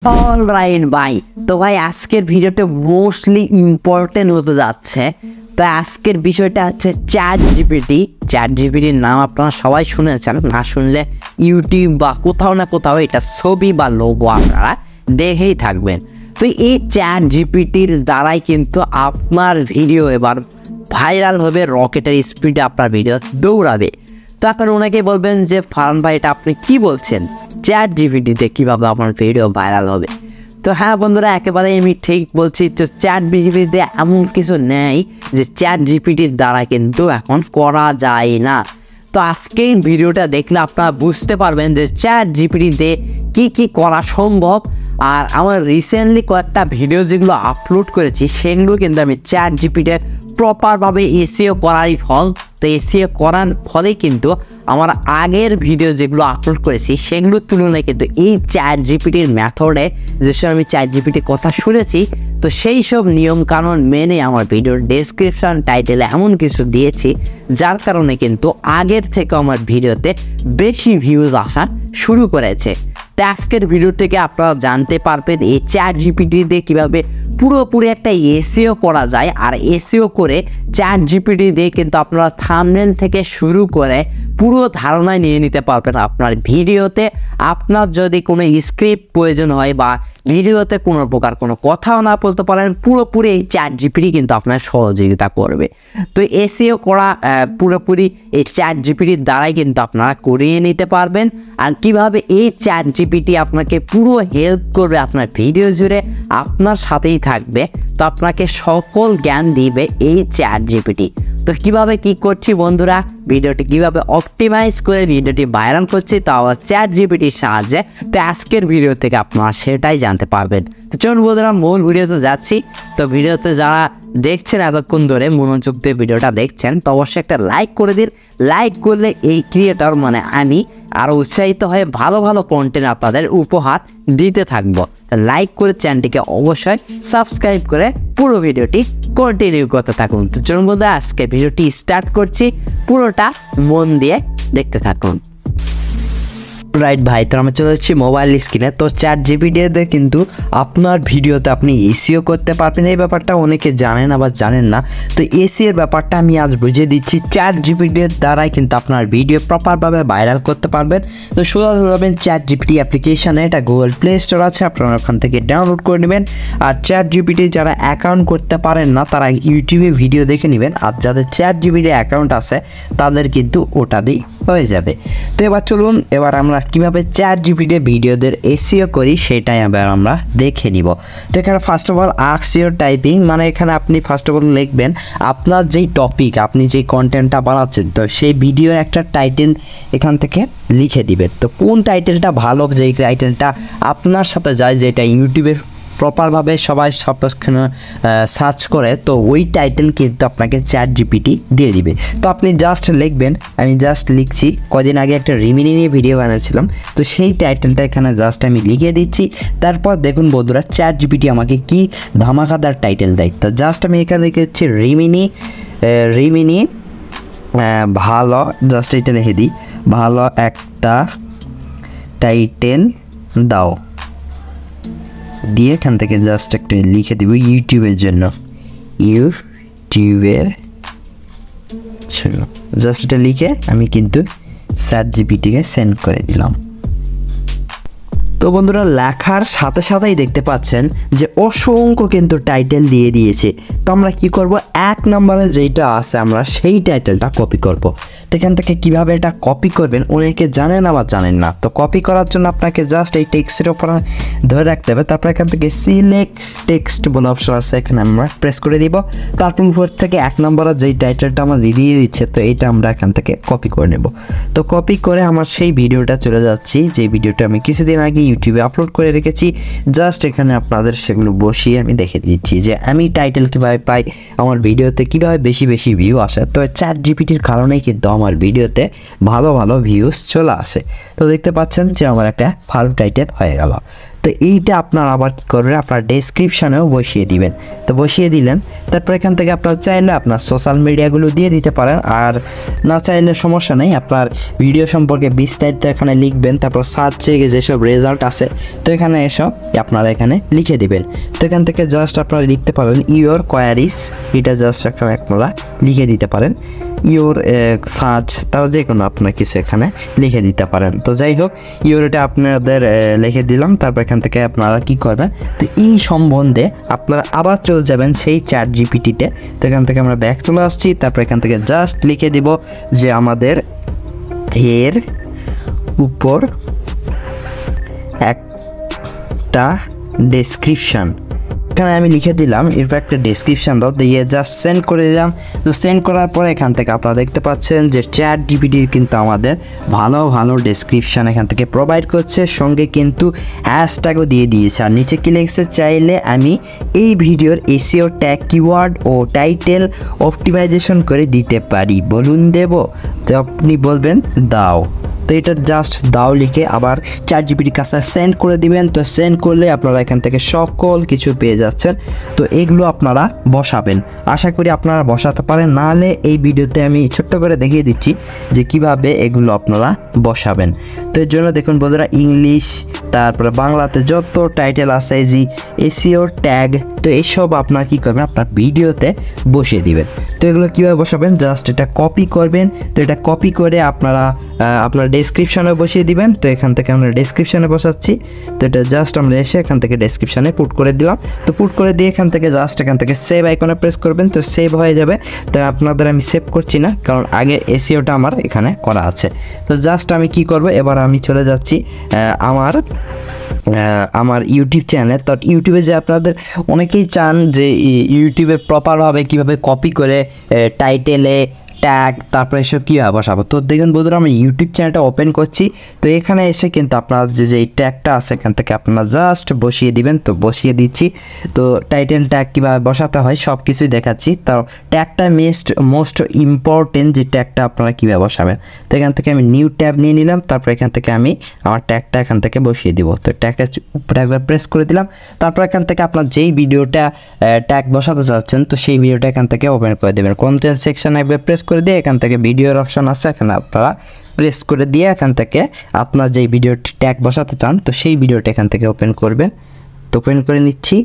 Alright ভাই, তো ভাই আজকের ভিডিওটা মোস্টলি ইম্পর্টেন্ট হতে যাচ্ছে। তো আজকের বিষয়টা হচ্ছে চ্যাট জিপিটির নাম আপনারা সবাই শুনেছেন, না শুনলে ইউটিউব বা কোথাও না কোথাও এটা ছবি বা লোগো আপনারা দেখেই থাকবেন। তো এই চ্যাট জিপিটির দ্বারাই কিন্তু আপনার ভিডিও এবার ভাইরাল হবে, রকেটের স্পিডে আপনার ভিডিও দৌড়াবে। তো এখন ওনাকে বলবেন যে ফারহান ভাই এটা আপনি কি বলছেন, চ্যাট জিপিটিতে কীভাবে আমার ভিডিও ভাইরাল হবে? তো হ্যাঁ বন্ধুরা, একেবারে আমি ঠিক বলছি। তো চ্যাট জিপিটিতে এমন কিছু নেই যে চ্যাট জিপিটির দ্বারা কিন্তু এখন করা যায় না। তো আজকের ভিডিওটা দেখলে আপনারা বুঝতে পারবেন যে চ্যাট জিপিটিতে কী কী করা সম্ভব। আর আমার রিসেন্টলি কয়েকটা ভিডিও যেগুলো আপলোড করেছি সেগুলো কিন্তু আমি চ্যাট জিপিটিতে প্রপারভাবে এসইও করারই ফল। তো এসইও করার ফলে কিন্তু আমার আগের ভিডিও যেগুলো আপলোড করেছি সেগুলোর তুলনায় কিন্তু এই চ্যাট জিপিটির মেথডে যেসব আমি চ্যাট জিপিটির কথা শুনেছি, তো সেই সব নিয়মকানুন মেনে আমার ভিডিওর ডেসক্রিপশন টাইটেলে এমন কিছু দিয়েছি যার কারণে কিন্তু আগের থেকে আমার ভিডিওতে বেশি ভিউজ আসা শুরু করেছে। তো আজকের ভিডিও থেকে আপনারা জানতে পারবেন এই চ্যাট জিপিটিতে কীভাবে পুরোপুরি একটা এসইও করা যায়। আর এসইও করে চ্যাট জিপিটি দিয়ে কিন্তু আপনারা থাম্বনেল থেকে শুরু করে পুরো ধারণা নিয়ে নিতে পারবেন আপনার ভিডিওতে। আপনার যদি কোনো স্ক্রিপ্ট প্রয়োজন হয় বা ভিডিওতে কোনো প্রকার কোনো কথাও না বলতে পারেন, পুরোপুরি এই চ্যাট জিপিটি কিন্তু আপনার সহযোগিতা করবে। তো এসইও করা পুরোপুরি এই চ্যাট জিপিটির দ্বারাই কিন্তু আপনারা করিয়ে নিতে পারবেন। আর কীভাবে এই চ্যাট জিপিটি আপনাকে পুরো হেল্প করবে আপনার ভিডিও জুড়ে, আপনার সাথেই থাকবে। তো আপনাকে সকল জ্ঞান দিবে এই চ্যাট জিপিটি। তো কীভাবে কী করছি বন্ধুরা, ভিডিওটি কীভাবে অপটিমাইজ করে ভিডিওটি ভাইরাল করছি তাও চ্যাট জিপিটির সাহায্যে। তো আজকের ভিডিও থেকে আপনারা সেটাই জানতে পারবেন। তো চলুন বন্ধুরা মূল ভিডিওতে যাচ্ছি। তো ভিডিওতে যারা দেখছেন এতক্ষণ ধরে মনোযোগ দিয়ে ভিডিওটা দেখছেন, তো অবশ্যই একটা লাইক করে দিন। লাইক করলে এই ক্রিয়েটর মানে আমি আরও উৎসাহিত হয়ে ভালো ভালো কন্টেন্ট আপনাদের উপহার দিতে থাকবো। লাইক করে চ্যানেলটিকে অবশ্যই সাবস্ক্রাইব করে পুরো ভিডিওটি কন্টিনিউ করতে থাকুন। তো চলুন বন্ধুরা আজকে ভিডিওটি স্টার্ট করছি, পুরোটা মন দিয়ে দেখতে থাকুন। রাইট ভাই, তো আমরা চলে যাচ্ছি মোবাইল স্ক্রিনে। তো চ্যাট জিপিটিতে কিন্তু আপনার ভিডিওতে আপনি এসইও করতে পারবেন। এই ব্যাপারটা অনেকে জানেন আবার জানেন না। তো এসইওর ব্যাপারটা আমি আজ বুঝিয়ে দিচ্ছি। চ্যাট জিপিটির দ্বারাই কিন্তু আপনার ভিডিও প্রপারভাবে ভাইরাল করতে পারবেন। তো সোজা যাবেন চ্যাট জিপিটি অ্যাপ্লিকেশানে, এটা গুগল প্লে স্টোর আছে, আপনারা ওখান থেকে ডাউনলোড করে নেবেন। আর চ্যাট জিপিটি যারা অ্যাকাউন্ট করতে পারেন না তারা ইউটিউবে ভিডিও দেখে নেবেন। আর যাদের চ্যাট জিপিটি অ্যাকাউন্ট আছে তাদের কিন্তু ওটা দিয়ে হয়ে যাবে। তো এবার চলুন, এবার আমরা কীভাবে চ্যাট জিপিটি ভিডিওদের এসইও করি সেটাই এবার আমরা দেখে নিব। তো এখানে first of all ask your typing, মানে এখানে আপনি ফার্স্ট অফ অল লিখবেন আপনার যেই টপিক, আপনি যেই কন্টেন্টটা বানাচ্ছেন, তো সেই ভিডিওর একটা টাইটেল এখান থেকে লিখে দিবেন। তো কোন টাইটেলটা ভালো, যেই টাইটেলটা আপনার সাথে যায়, যেটা ইউটিউবের প্রপারভাবে সবাই সবখানে সার্চ করে, তো ওই টাইটেল কিন্তু আপনাকে চ্যাট জিপিটি দিয়ে দিবে। তো আপনি জাস্ট লিখবেন, আমি জাস্ট লিখছি, কদিন আগে একটা রিমিনি নিয়ে ভিডিও বানিয়েছিলাম, তো সেই টাইটেলটা এখানে জাস্ট আমি লিখে দিচ্ছি। তারপর দেখুন বন্ধুরা চ্যাট জিপিটি আমাকে কি ধামাকাদার টাইটেল দেয়। তো জাস্ট আমি এখানে লিখেছি রিমিনি ভালো, জাস্ট এটা লিখে দিই, ভালো একটা টাইটেল দাও দিয়ে এখান থেকে জাস্ট একটা লিখে দিব ইউটিউবের জন্য, জাস্ট এটা লিখে আমি কিন্তু চ্যাট জিপিটিকে সেন্ড করে দিলাম। তো বন্ধুরা লেখার সাথে সাথেই দেখতে পাচ্ছেন যে অসংখ্য কিন্তু টাইটেল দিয়ে দিয়েছে। তো আমরা কি করব, এক নম্বরে যেইটা আছে আমরা সেই টাইটেলটা কপি করব। তো এখান থেকে কীভাবে এটা কপি করবেন অনেকে জানেন আবার জানেন না। তো কপি করার জন্য আপনাকে জাস্ট এই টেক্সটের ওপর ধরে রাখতে হবে। তারপর এখান থেকে সিলেক্ট টেক্সট বলে অপশন আছে, এখানে আমরা প্রেস করে দিব। তারপর উপর থেকে এক নম্বরে যেই টাইটেলটা আমরা দিয়ে দিচ্ছে, তো এইটা আমরা এখান থেকে কপি করে নেব। তো কপি করে আমার সেই ভিডিওটা চলে যাচ্ছি, যে ভিডিওটা আমি কিছুদিন আগে ইউটিউবে আপলোড করে রেখেছি। জাস্ট এখানে আপনাদের সেগুলো বসিয়ে আমি দেখে দিচ্ছি যে আমি টাইটেল কীভাবে পাই, আমার ভিডিওতে কীভাবে বেশি বেশি ভিউ আসে। তো চ্যাট জিপিটির কারণেই কিন্তু আমার ভিডিওতে ভালো ভালো ভিউজ চলে আসে। তো দেখতে পাচ্ছেন যে আমার একটা ভালো টাইটেল হয়ে গেল। তো এইটা আপনার আবার কী করবেন, আপনার ডেসক্রিপশানেও বসিয়ে দিবেন। তো বসিয়ে দিলেন, তারপর এখান থেকে আপনার চাইলে আপনার সোশ্যাল মিডিয়াগুলো দিয়ে দিতে পারেন, আর না চাইলে সমস্যা নেই, আপনার ভিডিও সম্পর্কে বিস্তারিত এখানে লিখবেন। তারপর সার্চে যেসব রেজাল্ট আছে তো এখানে এসব আপনারা এখানে লিখে দিবেন। তো এখান থেকে জাস্ট আপনারা লিখতে পারেন ইওর কোয়ারিজ, এটা জাস্ট আপনারা লিখে দিতে পারেন। ইওর সার্চ, তাও যে কোনো আপনার কিছু এখানে লিখে দিতে পারেন। তো যাই হোক, ইওরটা আপনাদের লিখে দিলাম। তারপর এখান থেকে আপনারা কি করবেন, তো এই সম্বন্ধে আপনারা আবার চলে যাবেন সেই চ্যাট জিপিটিতে। তো এখান থেকে আমরা ব্যাক চলে আসছি। তারপর এখান থেকে জাস্ট লিখে দিব যে আমাদের এর উপর একটা ডেসক্রিপশান, এখানে আমি লিখে দিলাম এরপর একটা ডেসক্রিপশান দাও, দিয়ে জাস্ট সেন্ড করে দিলাম। তো সেন্ড করার পরে এখান থেকে আপনারা দেখতে পাচ্ছেন যে চ্যাট জিপিটি কিন্তু আমাদের ভালো ভালো ডেসক্রিপশান এখান থেকে প্রোভাইড করছে, সঙ্গে কিন্তু হ্যাশট্যাগও দিয়ে দিয়েছে। আর নিচে কি লিখছে, চাইলে আমি এই ভিডিওর এসইও ট্যাগ, কিওয়ার্ড ও টাইটেল অপটিমাইজেশন করে দিতে পারি, বলুন দেব? তো আপনি বলবেন দাও। তো এটা জাস্ট দাও লিখে আবার চ্যাট জিপিটির কাছে সেন্ড করে দিবেন। তো সেন্ড করলে আপনারা এখান থেকে সকল কিছু পেয়ে যাচ্ছেন। তো এগুলো আপনারা বসাবেন, আশা করি আপনারা বসাতে পারেন। নাহলে এই ভিডিওতে আমি ছোট্ট করে দেখিয়ে দিচ্ছি যে কিভাবে এগুলো আপনারা বসাবেন। তো এর জন্য দেখুন বন্ধুরা, ইংলিশ, তারপরে বাংলাতে যত টাইটেল আছে, জি এসইও ট্যাগ, তো এইসব আপনার কী করবেন, আপনার ভিডিওতে বসিয়ে দিবেন। তো এগুলো কীভাবে বসাবেন, জাস্ট এটা কপি করবেন। তো এটা কপি করে আপনারা আপনার ডেসক্রিপশানে বসিয়ে দিবেন। তো এখান থেকে আমরা ডেসক্রিপশানে বসাচ্ছি। তো এটা জাস্ট আমরা এসে এখান থেকে ডেসক্রিপশানে পুট করে দিলাম। তো পুট করে দিয়ে এখান থেকে জাস্ট এখান থেকে সেভ আইকনে প্রেস করবেন। তো সেভ হয়ে যাবে। তো আপনাদের আমি সেভ করছি না, কারণ আগে এসইওটা আমার এখানে করা আছে। তো জাস্ট আমি কি করব, এবার আমি চলে যাচ্ছি আমার ইউটিউব চ্যানেল। তো ইউটিউবে যে আপনাদের অনেকেই চান যে ইউটিউবের প্রপারভাবে কীভাবে কপি করে টাইটেলে ট্যাগ তারপরে এসব কীভাবে বসাবো। তো দেখুন বন্ধুরা, আমি ইউটিউব চ্যানেলটা ওপেন করছি। তো এখানে এসে কিন্তু আপনার যে ট্যাগটা আছে এখান থেকে আপনারা জাস্ট বসিয়ে দিবেন। তো বসিয়ে দিচ্ছি। তো টাইটেল ট্যাগ কীভাবে বসাতে হয় সব কিছুই দেখাচ্ছি। তো ট্যাগটা মোস্ট ইম্পর্টেন্ট, যে ট্যাগটা আপনারা কীভাবে বসাবেন। তো এখান থেকে আমি নিউ ট্যাব নিয়ে নিলাম। তারপর এখান থেকে আমি আমার ট্যাগটা এখান থেকে বসিয়ে দিব। তো ট্যাগের উপরে একবার প্রেস করে দিলাম। তারপর এখান থেকে আপনার যেই ভিডিওটা ট্যাগ বসাতে চাচ্ছেন তো সেই ভিডিওটা এখান থেকে ওপেন করে দেবেন। কন্টেন্ট সেকশন একবার প্রেস করে দিয়ে এখান থেকে ভিডিওর অপশন আছে, এখানে আপনারা প্রেস করে দিয়ে এখান থেকে আপনার যেই ভিডিওটি ট্যাগ বসাতে চান তো সেই ভিডিওটা এখান থেকে ওপেন করবেন। তো ওপেন করে নিচ্ছি।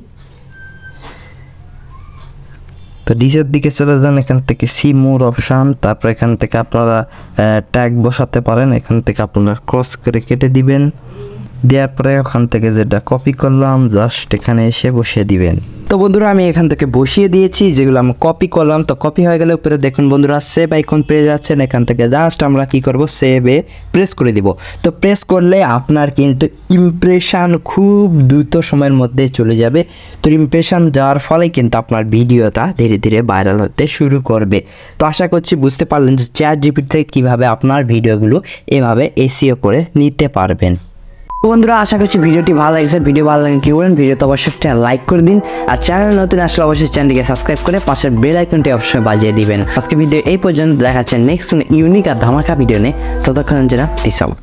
তো নিচের দিকে চলে যান, এখান থেকে সি মোর অপশান, তারপর এখান থেকে আপনারা ট্যাগ বসাতে পারেন। এখান থেকে আপনারা ক্রস করে কেটে দিবেন। দেওয়ার পরে ওখান থেকে যেটা কপি করলাম জাস্ট এখানে এসে বসিয়ে দিবেন। তো বন্ধুরা, আমি এখান থেকে বসিয়ে দিয়েছি যেগুলো আমি কপি করলাম। তো কপি হয়ে গেলে উপরে দেখুন বন্ধুরা সেভ আইকন পেয়ে যাচ্ছেন। এখান থেকে জাস্ট আমরা কি করব, সেভে প্রেস করে দিব। তো প্রেস করলে আপনার কিন্তু ইমপ্রেশন খুব দ্রুত সময়ের মধ্যে চলে যাবে। তো ইমপ্রেশন যাওয়ার ফলে কিন্তু আপনার ভিডিওটা ধীরে ধীরে ভাইরাল হতে শুরু করবে। তো আশা করছি বুঝতে পারলেন যে চ্যাট জিপিটি থেকে কীভাবে আপনার ভিডিওগুলো এভাবে এসইও করে নিতে পারবেন। বন্ধুরা, আশা করছি ভিডিওটি ভালো লাগছে। ভিডিও ভালো লাগে কি বলেন, ভিডিওতে অবশ্যই একটা লাইক করে দিন। আর চ্যানেল নতুন আসলে অবশ্যই চ্যানেলটিকে সাবস্ক্রাইব করে পাশের বেল আইকনটি অবশ্যই বাজিয়ে দিবেন। আজকে ভিডিও এই পর্যন্ত, দেখাচ্ছে নেক্সট ইউনিক আর ধামাকা ভিডিও নিয়ে। ততক্ষণ যেন পিস আউট।